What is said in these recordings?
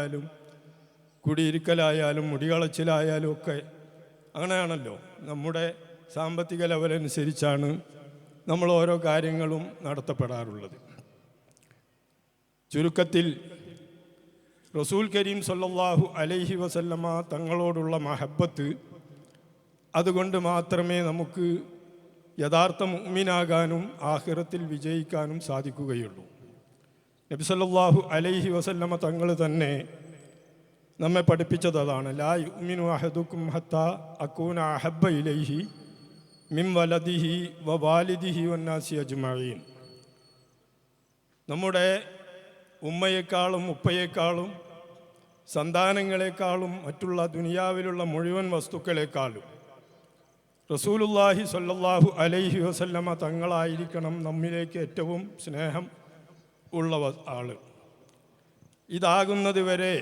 ായാലും കുടിയിരിക്കലായാലും മുടികളച്ചിലായാലും ഒക്കെ അങ്ങനെയാണല്ലോ. നമ്മുടെ സാമ്പത്തിക ലെവലനുസരിച്ചാണ് നമ്മൾ ഓരോ കാര്യങ്ങളും നടത്തപ്പെടാറുള്ളത്. ചുരുക്കത്തിൽ റസൂൽ കരീം സല്ലല്ലാഹു അലൈഹി വസല്ലമ തങ്ങളോടുള്ള മഹബ്ബത്ത്, അതുകൊണ്ട് മാത്രമേ നമുക്ക് യഥാർത്ഥ മുഅ്മിനാകാനും ആഖിറത്തിൽ വിജയിക്കാനും സാധിക്കുകയുള്ളൂ. നബി സല്ലല്ലാഹു അലൈഹി വസല്ലമ തങ്ങൾ തന്നെ നമ്മെ പഠിപ്പിച്ചത് അതാണ്. ലാ യുഅ്മിനു അഹദുക്കും ഹത്താ അകൂന അഹബ്ബ ഇലൈഹി മിൻ വലദിഹി വ വാലിദിഹി വന്നാസി അജ്മഈൻ. നമ്മുടെ ഉമ്മയെക്കാളും ഉപ്പയെക്കാളും സന്താനങ്ങളെക്കാളും മറ്റുള്ള ദുനിയാവിലുള്ള മുഴുവൻ വസ്തുക്കളെക്കാളും റസൂലുള്ളാഹി സ്വല്ലല്ലാഹു അലൈഹി വസല്ലമ തങ്ങളായിരിക്കണം നമ്മിലേക്ക് ഏറ്റവും സ്നേഹം ഉള്ള ആൾ. ഇതാകുന്നത് വരെ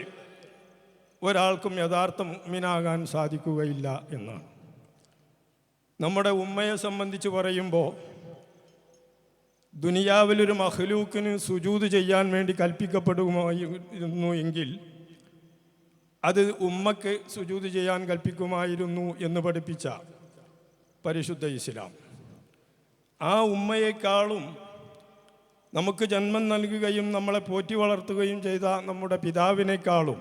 ഒരാൾക്കും യഥാർത്ഥ മുഅ്മിനാകാൻ സാധിക്കുകയില്ല എന്നാണ്. നമ്മുടെ ഉമ്മയെ സംബന്ധിച്ച് പറയുമ്പോൾ, ദുനിയാവിലൊരു മഖ്ലൂക്കിന് സുജൂദ് ചെയ്യാൻ വേണ്ടി കൽപ്പിക്കപ്പെടുമായിരുന്നു എങ്കിൽ അത് ഉമ്മക്ക് സുജൂദ് ചെയ്യാൻ കൽപ്പിക്കുമായിരുന്നു എന്ന് പഠിപ്പിച്ച പരിശുദ്ധ ഇസ്ലാം, ആ ഉമ്മയെക്കാളും നമുക്ക് ജന്മം നൽകുകയും നമ്മളെ പോറ്റി വളർത്തുകയും ചെയ്ത നമ്മുടെ പിതാവിനേക്കാളും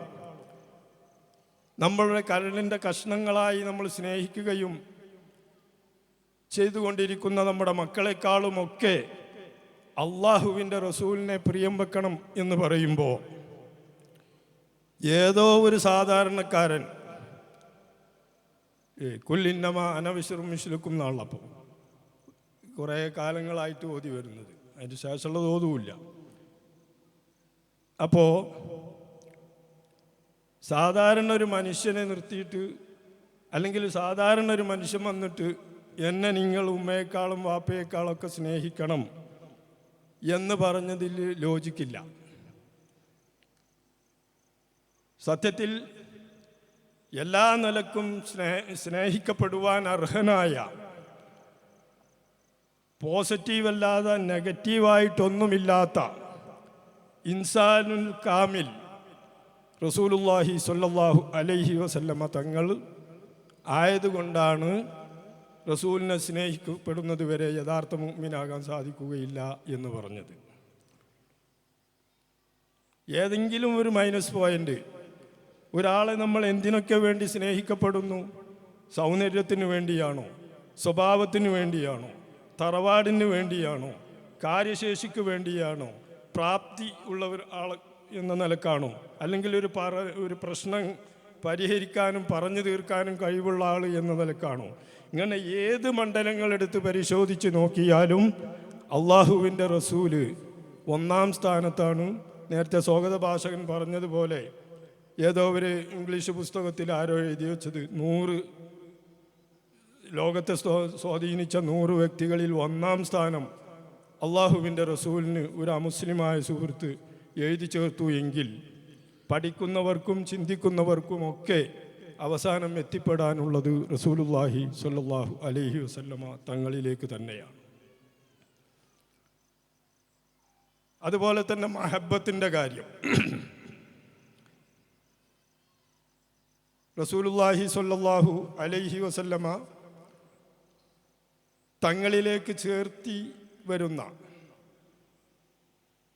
നമ്മളുടെ കരളിൻ്റെ കഷ്ണങ്ങളായി നമ്മൾ സ്നേഹിക്കുകയും ചെയ്തുകൊണ്ടിരിക്കുന്ന നമ്മുടെ മക്കളെക്കാളുമൊക്കെ അള്ളാഹുവിൻ്റെ റസൂലിനെ പ്രിയം വെക്കണം എന്ന് പറയുമ്പോൾ, ഏതോ ഒരു സാധാരണക്കാരൻ കുല്ലിന്നമ അനവിശ്രും മിശ്ലുക്കും എന്നാണല്ലോ കുറേ കാലങ്ങളായിട്ട് ഓതി വരുന്നത്. അതിന് ശേഷമുള്ളത് ഓതുമില്ല. അപ്പോൾ സാധാരണ ഒരു മനുഷ്യനെ നിർത്തിയിട്ട്, അല്ലെങ്കിൽ സാധാരണ ഒരു മനുഷ്യൻ വന്നിട്ട് എന്നെ നിങ്ങൾ ഉമ്മയെക്കാളും വാപ്പയെക്കാളൊക്കെ സ്നേഹിക്കണം എന്ന് പറഞ്ഞതിൽ ലോജിക്കില്ല. സത്യത്തിൽ എല്ലാ നിലക്കും സ്നേഹിക്കപ്പെടുവാൻ അർഹനായ, പോസിറ്റീവല്ലാതെ നെഗറ്റീവായിട്ടൊന്നുമില്ലാത്ത ഇൻസാനുൽ കാമിൽ റസൂലുള്ളാഹി സ്വല്ലല്ലാഹു അലൈഹി വസല്ലമ തങ്ങൾ ആയതുകൊണ്ടാണ് റസൂലിനെ സ്നേഹിക്കപ്പെടുന്നത് വരെ യഥാർത്ഥ മുഅ്മിനാകാൻ സാധിക്കുകയില്ല എന്ന് പറഞ്ഞത്. ഏതെങ്കിലും ഒരു മൈനസ് പോയിന്റ്, ഒരാളെ നമ്മൾ എന്തിനൊക്കെ വേണ്ടി സ്നേഹിക്കപ്പെടുന്നു? സൗന്ദര്യത്തിന് വേണ്ടിയാണോ? സ്വഭാവത്തിന് വേണ്ടിയാണോ? തറവാടിന് വേണ്ടിയാണോ? കാര്യശേഷിക്ക് വേണ്ടിയാണോ? പ്രാപ്തി ഉള്ള ആൾ എന്ന നിലക്കാണോ? അല്ലെങ്കിൽ ഒരു പ്രശ്നം പരിഹരിക്കാനും പറഞ്ഞു തീർക്കാനും കഴിവുള്ള ആൾ എന്ന നിലക്കാണോ? ഇങ്ങനെ ഏത് മണ്ഡലങ്ങളെടുത്ത് പരിശോധിച്ച് നോക്കിയാലും അള്ളാഹുവിൻ്റെ റസൂല് ഒന്നാം സ്ഥാനത്താണ്. നേരത്തെ സ്വാഗത ഭാഷകൻ പറഞ്ഞതുപോലെ, ഏതോ ഒരു ഇംഗ്ലീഷ് പുസ്തകത്തിൽ ആരോ എഴുതി വെച്ചത്, 100 ലോകത്തെ സ്വാധീനിച്ച 100 വ്യക്തികളിൽ ഒന്നാം സ്ഥാനം അള്ളാഹുവിൻ്റെ റസൂലിന് ഒരു അമുസ്ലിമായ സുഹൃത്ത് എഴുതി ചേർത്തു എങ്കിൽ, പഠിക്കുന്നവർക്കും ചിന്തിക്കുന്നവർക്കുമൊക്കെ അവസാനം എത്തിപ്പെടാനുള്ളത് റസൂലുള്ളാഹി സ്വല്ലല്ലാഹു അലൈഹി വസല്ലമ തങ്ങളിലേക്ക് തന്നെയാണ്. അതുപോലെ തന്നെ മഹബ്ബത്തിൻ്റെ കാര്യം, റസൂലുള്ളാഹി സ്വല്ലല്ലാഹു അലൈഹി വസല്ലമ തങ്ങളിലേക്ക് ചേർത്തി വരുന്ന,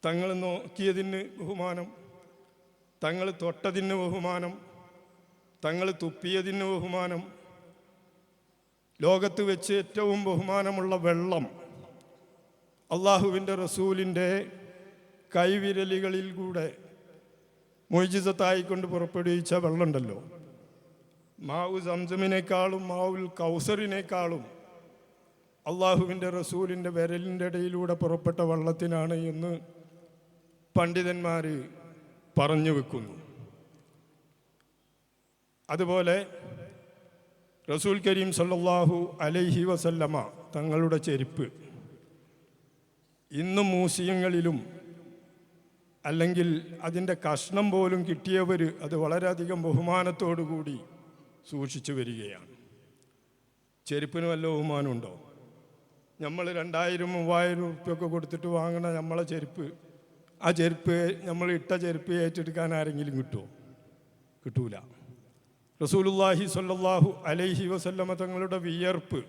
തങ്ങൾ നോക്കിയതിന് ബഹുമാനം, തങ്ങൾ തൊട്ടതിന് ബഹുമാനം, തങ്ങൾ തുപ്പിയതിന് ബഹുമാനം, ലോകത്ത് വെച്ച് ഏറ്റവും ബഹുമാനമുള്ള വെള്ളം അള്ളാഹുവിൻ്റെ കൈവിരലുകളിൽ കൂടെ മുഅ്ജിസത്തായിക്കൊണ്ട് പുറപ്പെടുവിച്ച വെള്ളമുണ്ടല്ലോ, മാവു സംസമിനേക്കാളും മാവുൽ കൗസറിനേക്കാളും അള്ളാഹുവിൻ്റെ റസൂലിൻ്റെ വിരലിൻ്റെ ഇടയിലൂടെ പുറപ്പെട്ട വെള്ളത്തിനാണ് എന്ന് പണ്ഡിതന്മാർ പറഞ്ഞു വെക്കുന്നു. അതുപോലെ റസൂൽ കരീം സല്ലല്ലാഹു അലൈഹി വസല്ലമ തങ്ങളുടെ ചെരുപ്പ് ഇന്നും മ്യൂസിയങ്ങളിലും അല്ലെങ്കിൽ അതിൻ്റെ കഷ്ണം പോലും കിട്ടിയവർ അത് വളരെയധികം ബഹുമാനത്തോടു കൂടി സൂക്ഷിച്ചു വരികയാണ്. ചെരുപ്പിന് വല്ല ബഹുമാനമുണ്ടോ? നമ്മൾ 2000-3000 ഉറുപ്പ്യൊക്കെ കൊടുത്തിട്ട് വാങ്ങണ നമ്മളെ ചെരുപ്പ് ആ ചെരുപ്പ് നമ്മൾ ഇട്ട ചെരുപ്പ് ഏറ്റെടുക്കാൻ ആരെങ്കിലും കിട്ടുമോ? കിട്ടൂല. റസൂലുള്ളാഹി സ്വല്ലല്ലാഹു അലൈഹി വസല്ലമ തങ്ങളുടെ വിയർപ്പ്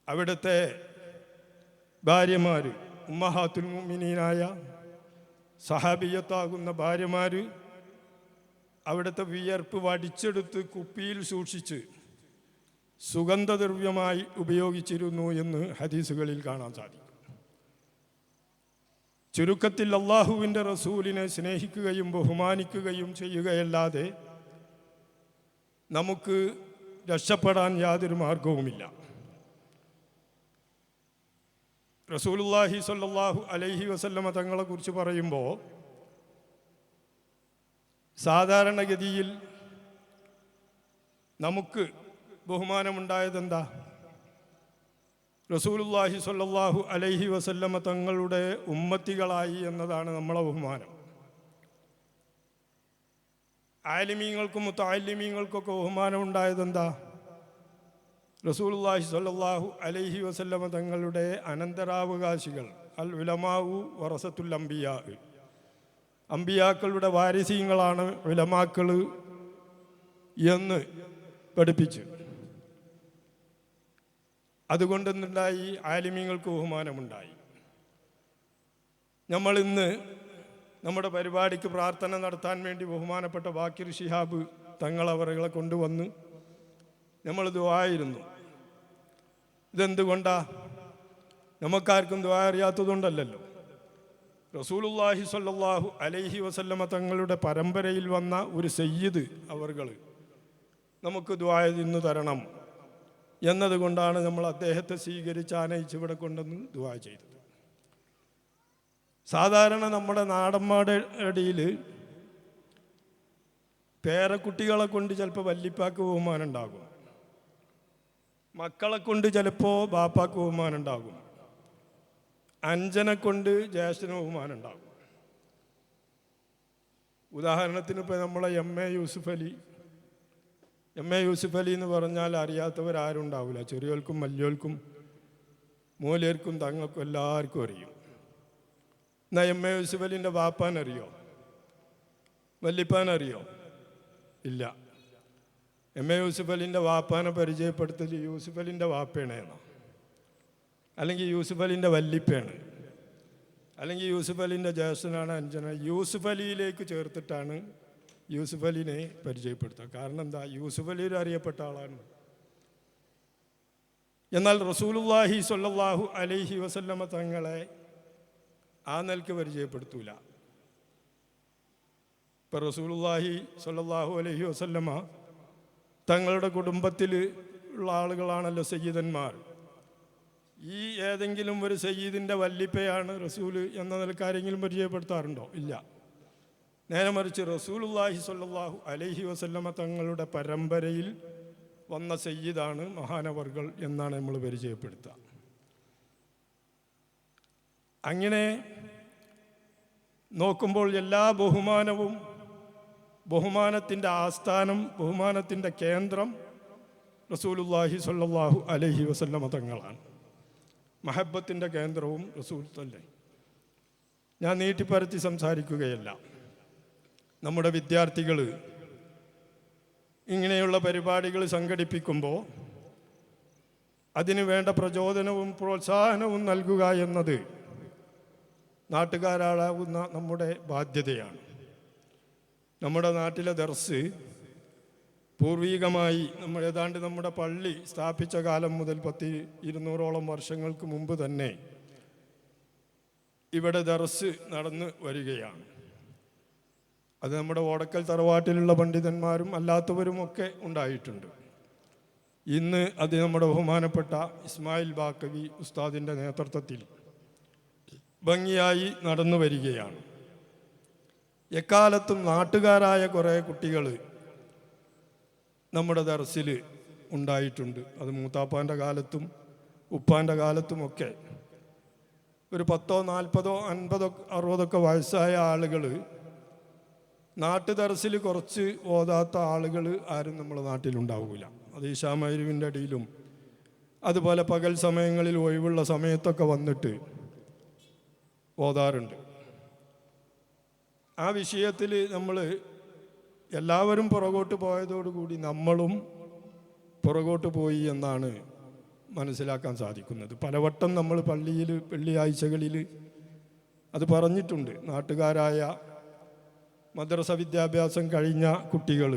അവിടുത്തെ ഭാര്യമാർ, ഉമ്മഹാത്തുൽ മുഅ്മിനീനായ സഹാബിയത്താകുന്ന ഭാര്യമാർ അവിടുത്തെ വിയർപ്പ് വടിച്ചെടുത്ത് കുപ്പിയിൽ സൂക്ഷിച്ച് സുഗന്ധദ്രവ്യമായി ഉപയോഗിച്ചിരുന്നു എന്ന് ഹദീസുകളിൽ കാണാൻ സാധിക്കും. ചുരുക്കത്തിൽ അള്ളാഹുവിൻ്റെ റസൂലിനെ സ്നേഹിക്കുകയും ബഹുമാനിക്കുകയും ചെയ്യുകയല്ലാതെ നമുക്ക് രക്ഷപ്പെടാൻ യാതൊരു മാർഗവുമില്ല. റസൂലുള്ളാഹി സ്വല്ലല്ലാഹു അലൈഹി വസല്ലമ തങ്ങളെക്കുറിച്ച് പറയുമ്പോൾ സാധാരണഗതിയിൽ നമുക്ക് ബഹുമാനമുണ്ടായതെന്താ? റസൂലുള്ളാഹി സ്വല്ലല്ലാഹു അലൈഹി വസല്ലമ തങ്ങളുടെ ഉമ്മത്തികളായി എന്നതാണ് നമ്മളെ ബഹുമാനം. ആലിമീങ്ങൾക്കും മുത്തഅല്ലിമീങ്ങൾക്കൊക്കെ ബഹുമാനം ഉണ്ടായതെന്താ? റസൂലുള്ളാഹി സ്വല്ലല്ലാഹു അലൈഹി വസല്ലമ തങ്ങളുടെ അനന്തരാവകാശികൾ, അൽ ഉലമാഉ വറസത്തുൽ അംബിയാ, അംബിയാക്കളുടെ വാരിസീങ്ങളാണ് ഉലമാക്കൾ എന്ന് പഠിപ്പിച്ചു. അതുകൊണ്ടെന്നുണ്ടായി ആലിമീങ്ങൾക്ക് ബഹുമാനമുണ്ടായി. നമ്മളിന്ന് നമ്മുടെ പരിപാടിക്ക് പ്രാർത്ഥന നടത്താൻ വേണ്ടി ബഹുമാനപ്പെട്ട ബാക്കിർ ശിഹാബ് തങ്ങളവറുകളെ കൊണ്ടുവന്ന് നമ്മൾ ദുആയിരുന്നു. ഇതെന്തുകൊണ്ടാ? നമുക്കാർക്കും ദുആ അറിയാത്തതുകൊണ്ടല്ലല്ലോ. റസൂലുള്ളാഹി സ്വല്ലല്ലാഹു അലൈഹി വസല്ലമ തങ്ങളുടെ പരമ്പരയിൽ വന്ന ഒരു സയ്യിദ് അവർകൾ നമുക്ക് ദുആ ഇന്ന് തരണം എന്നതുകൊണ്ടാണ് നമ്മൾ അദ്ദേഹത്തെ സ്വീകരിച്ച് ആനയിച്ച് ഇവിടെ കൊണ്ടുവന്ന് ദുആ ചെയ്തത്. സാധാരണ നമ്മുടെ നാടന്മാരുടെ ഇടയിൽ പേരക്കുട്ടികളെ കൊണ്ട് ചിലപ്പോൾ വല്ലിപ്പാക്ക് ബഹുമാനം ഉണ്ടാകും, മക്കളെ കൊണ്ട് ചിലപ്പോൾ ബാപ്പാക്ക് ബഹുമാനം ഉണ്ടാകും, അഞ്ചനെ കൊണ്ട് ജ്യേഷ്ഠന് ബഹുമാനം ഉണ്ടാകും. ഉദാഹരണത്തിന് ഇപ്പോൾ നമ്മളെ എം.എ. യൂസുഫ് അലി എന്ന് പറഞ്ഞാൽ അറിയാത്തവരാരും ഉണ്ടാവില്ല. ചെറിയോൽക്കും വലിയോൽക്കും മൂല്യർക്കും തങ്ങൾക്കും എല്ലാവർക്കും അറിയും. എന്നാൽ എം.എ. യൂസുഫ് അലിൻ്റെ ബാപ്പാനറിയോ? വല്ലിപ്പാനറിയോ? ഇല്ല. എം.എ. യൂസുഫ് അലിൻ്റെ വാപ്പാനെ പരിചയപ്പെടുത്തൽ യൂസുഫ് അലിൻ്റെ വാപ്പേണേന്നോ, അല്ലെങ്കിൽ യൂസുഫ് അലിൻ്റെ വല്ലിപ്പേണ്, അല്ലെങ്കിൽ യൂസുഫ് അലിൻ്റെ ജ്യേഷ്ഠനാണ് അഞ്ചന. യൂസുഫ് അലിയിലേക്ക് ചേർത്തിട്ടാണ് യൂസുഫ് അലിനെ പരിചയപ്പെടുത്തുക. കാരണം എന്താ? യൂസുഫ് അലി ഒരു അറിയപ്പെട്ട ആളാണ്. എന്നാൽ റസൂലുള്ളാഹി സ്വല്ലല്ലാഹു അലൈഹി വസല്ലമ തങ്ങളെ ആ നിലക്ക് പരിചയപ്പെടുത്തൂല. ഇപ്പം റസൂലുള്ളാഹി സ്വല്ലല്ലാഹു അലൈഹി വസല്ലമ തങ്ങളുടെ കുടുംബത്തിൽ ഉള്ള ആളുകളാണല്ലോ സയ്യിദന്മാർ. ഈ ഏതെങ്കിലും ഒരു സയ്യിദിൻ്റെ വല്ലിപ്പയാണ് റസൂല് എന്ന നിലക്ക് ആരെങ്കിലും പരിചയപ്പെടുത്താറുണ്ടോ? ഇല്ല. നേരെ മറിച്ച് റസൂലുള്ളാഹി സ്വല്ലല്ലാഹു അലൈഹി വസല്ലമ തങ്ങളുടെ പരമ്പരയിൽ വന്ന സയ്യിദാണ് മഹാനവർകൾ എന്നാണ് നമ്മൾ പരിചയപ്പെടുത്തുക. അങ്ങനെ നോക്കുമ്പോൾ എല്ലാ ബഹുമാനത്തിൻ്റെ ആസ്ഥാനം, ബഹുമാനത്തിൻ്റെ കേന്ദ്രം റസൂലുള്ളാഹി സ്വല്ലല്ലാഹു അലൈഹി വസല്ലമ തങ്ങളാണ്. മഹബത്തിൻ്റെ കേന്ദ്രവും റസൂൽ തന്നെ. ഞാൻ നീട്ടിപ്പരത്തി സംസാരിക്കുകയല്ല. നമ്മുടെ വിദ്യാർത്ഥികൾ ഇങ്ങനെയുള്ള പരിപാടികൾ സംഘടിപ്പിക്കുമ്പോൾ അതിന് വേണ്ട പ്രചോദനവും പ്രോത്സാഹനവും നൽകുക എന്നത് നാട്ടുകാരാളാവുന്ന നമ്മുടെ ബാധ്യതയാണ്. നമ്മുടെ നാട്ടിലെ ദർസ് പൂർവികമായി ഏതാണ്ട് നമ്മുടെ പള്ളി സ്ഥാപിച്ച കാലം മുതൽ 200ഓളം വർഷങ്ങൾക്ക് മുമ്പ് തന്നെ ഇവിടെ ദർസ് നടന്നു വരികയാണ്. അത് നമ്മുടെ ഓടക്കൽ തറവാട്ടിലുള്ള പണ്ഡിതന്മാരും അല്ലാത്തവരുമൊക്കെ ഉണ്ടായിട്ടുണ്ട്. ഇന്ന് അത് നമ്മുടെ ബഹുമാനപ്പെട്ട ഇസ്മായിൽ ബാക്കവി ഉസ്താദിൻ്റെ നേതൃത്വത്തിൽ ഭംഗിയായി നടന്നു വരികയാണ്. എക്കാലത്തും നാട്ടുകാരായ കുറേ കുട്ടികൾ നമ്മുടെ ദർസിൽ ഉണ്ടായിട്ടുണ്ട്. അത് മൂത്താപ്പാൻ്റെ കാലത്തും ഉപ്പാൻ്റെ കാലത്തുമൊക്കെ ഒരു 10, 40, 50, 60 വയസ്സായ ആളുകൾ, നാട്ടു ദർസിൽ കുറച്ച് ഓതാത്ത ആളുകൾ ആരും നമ്മുടെ നാട്ടിലുണ്ടാവില്ല. അത് ഇശാ മഗ്‌രിബിൻ്റെ ഇടയിലും അതുപോലെ പകൽ സമയങ്ങളിൽ ഒഴിവുള്ള സമയത്തൊക്കെ വന്നിട്ട് ഓതാറുണ്ട്. ആ വിഷയത്തിൽ നമ്മൾ എല്ലാവരും പുറകോട്ട് പോയതോടുകൂടി നമ്മളും പുറകോട്ട് പോയി എന്നാണ് മനസ്സിലാക്കാൻ സാധിക്കുന്നത്. പലവട്ടം നമ്മൾ പള്ളിയിൽ വെള്ളിയാഴ്ചകളിൽ അത് പറഞ്ഞിട്ടുണ്ട്. നാട്ടുകാരായ മദ്രസ വിദ്യാഭ്യാസം കഴിഞ്ഞ കുട്ടികൾ,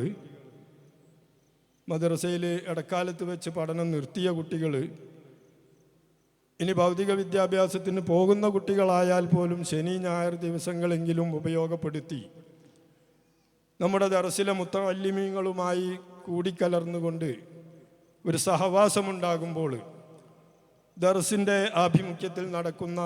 മദ്രസയിൽ ഇടക്കാലത്ത് വെച്ച് പഠനം നിർത്തിയ കുട്ടികൾ, ഇനി ഭൗതിക വിദ്യാഭ്യാസത്തിന് പോകുന്ന കുട്ടികളായാൽ പോലും ശനി ഞായർ ദിവസങ്ങളെങ്കിലും ഉപയോഗപ്പെടുത്തി നമ്മുടെ ദർസിലെ മുത്തഅല്ലിമീങ്ങളുമായി കൂടിക്കലർന്നുകൊണ്ട് ഒരു സഹവാസമുണ്ടാകുമ്പോൾ ദർസിൻ്റെ ആഭിമുഖ്യത്തിൽ നടക്കുന്ന